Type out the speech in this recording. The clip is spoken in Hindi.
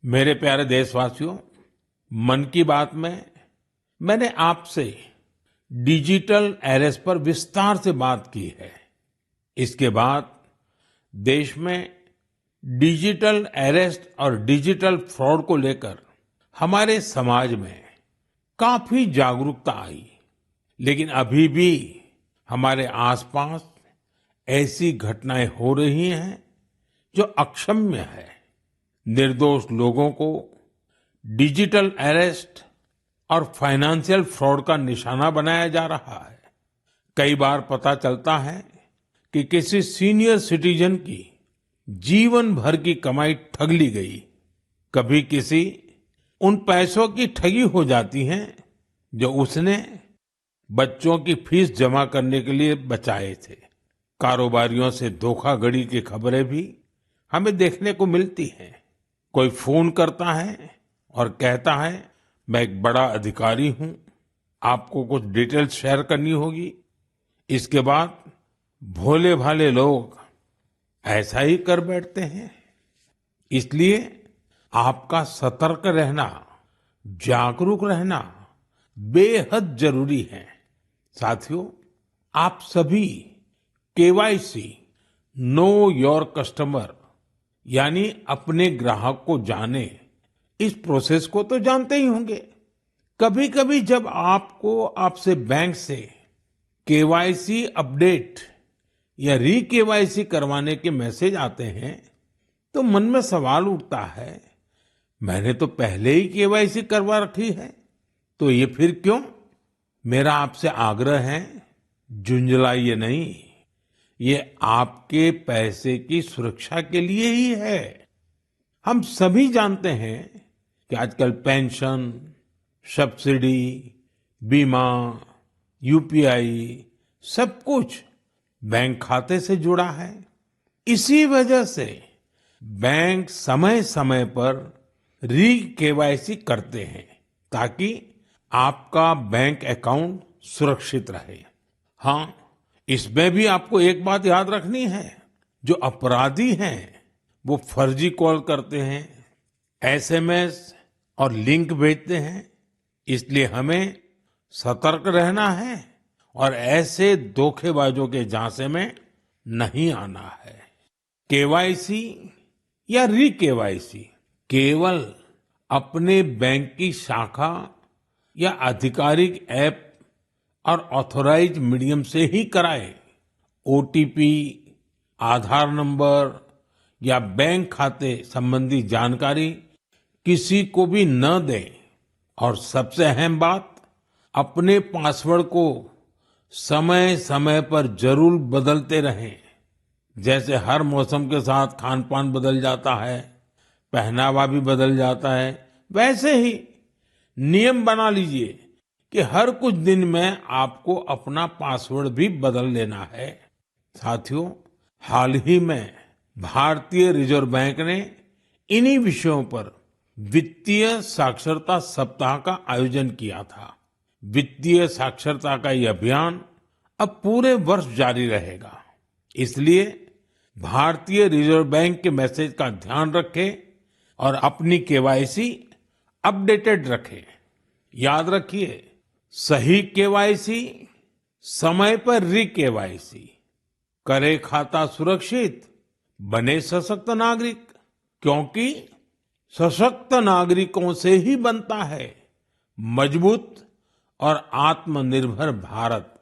मेरे प्यारे देशवासियों, मन की बात में मैंने आपसे डिजिटल अरेस्ट पर विस्तार से बात की है। इसके बाद देश में डिजिटल अरेस्ट और डिजिटल फ्रॉड को लेकर हमारे समाज में काफी जागरूकता आई। लेकिन अभी भी हमारे आसपास ऐसी घटनाएं हो रही हैं जो अक्षम्य है। निर्दोष लोगों को डिजिटल अरेस्ट और फाइनेंशियल फ्रॉड का निशाना बनाया जा रहा है। कई बार पता चलता है कि किसी सीनियर सिटीजन की जीवन भर की कमाई ठग ली गई। कभी किसी उन पैसों की ठगी हो जाती है जो उसने बच्चों की फीस जमा करने के लिए बचाए थे। कारोबारियों से धोखाधड़ी की खबरें भी हमें देखने को मिलती हैं। कोई फोन करता है और कहता है, मैं एक बड़ा अधिकारी हूं, आपको कुछ डिटेल्स शेयर करनी होगी। इसके बाद भोले भाले लोग ऐसा ही कर बैठते हैं। इसलिए आपका सतर्क रहना, जागरूक रहना बेहद जरूरी है। साथियों, आप सभी केवाईसी, नो योर कस्टमर, यानी अपने ग्राहक को जाने, इस प्रोसेस को तो जानते ही होंगे। कभी कभी जब आपसे बैंक से केवाईसी अपडेट या री केवाईसी करवाने के मैसेज आते हैं तो मन में सवाल उठता है, मैंने तो पहले ही केवाईसी करवा रखी है, तो ये फिर क्यों? मेरा आपसे आग्रह है, झुंझलाइए नहीं। ये आपके पैसे की सुरक्षा के लिए ही है। हम सभी जानते हैं कि आजकल पेंशन, सब्सिडी, बीमा, यूपीआई सब कुछ बैंक खाते से जुड़ा है। इसी वजह से बैंक समय समय पर री केवाईसी करते हैं ताकि आपका बैंक अकाउंट सुरक्षित रहे। हाँ, इसमें भी आपको एक बात याद रखनी है, जो अपराधी हैं वो फर्जी कॉल करते हैं, एसएमएस और लिंक भेजते हैं। इसलिए हमें सतर्क रहना है और ऐसे धोखेबाजों के झांसे में नहीं आना है। केवाईसी या री केवाईसी केवल अपने बैंक की शाखा या आधिकारिक ऐप और ऑथराइज्ड मीडियम से ही कराएं। ओटीपी, आधार नंबर या बैंक खाते संबंधी जानकारी किसी को भी न दें। और सबसे अहम बात, अपने पासवर्ड को समय समय पर जरूर बदलते रहें। जैसे हर मौसम के साथ खान पान बदल जाता है, पहनावा भी बदल जाता है, वैसे ही नियम बना लीजिए कि हर कुछ दिन में आपको अपना पासवर्ड भी बदल लेना है। साथियों, हाल ही में भारतीय रिजर्व बैंक ने इन्हीं विषयों पर वित्तीय साक्षरता सप्ताह का आयोजन किया था। वित्तीय साक्षरता का ये अभियान अब पूरे वर्ष जारी रहेगा। इसलिए भारतीय रिजर्व बैंक के मैसेज का ध्यान रखें और अपनी केवाईसी अपडेटेड रखें। याद रखिए, सही केवाईसी, समय पर री केवाईसी, करे खाता सुरक्षित, बने सशक्त नागरिक। क्योंकि सशक्त नागरिकों से ही बनता है मजबूत और आत्मनिर्भर भारत।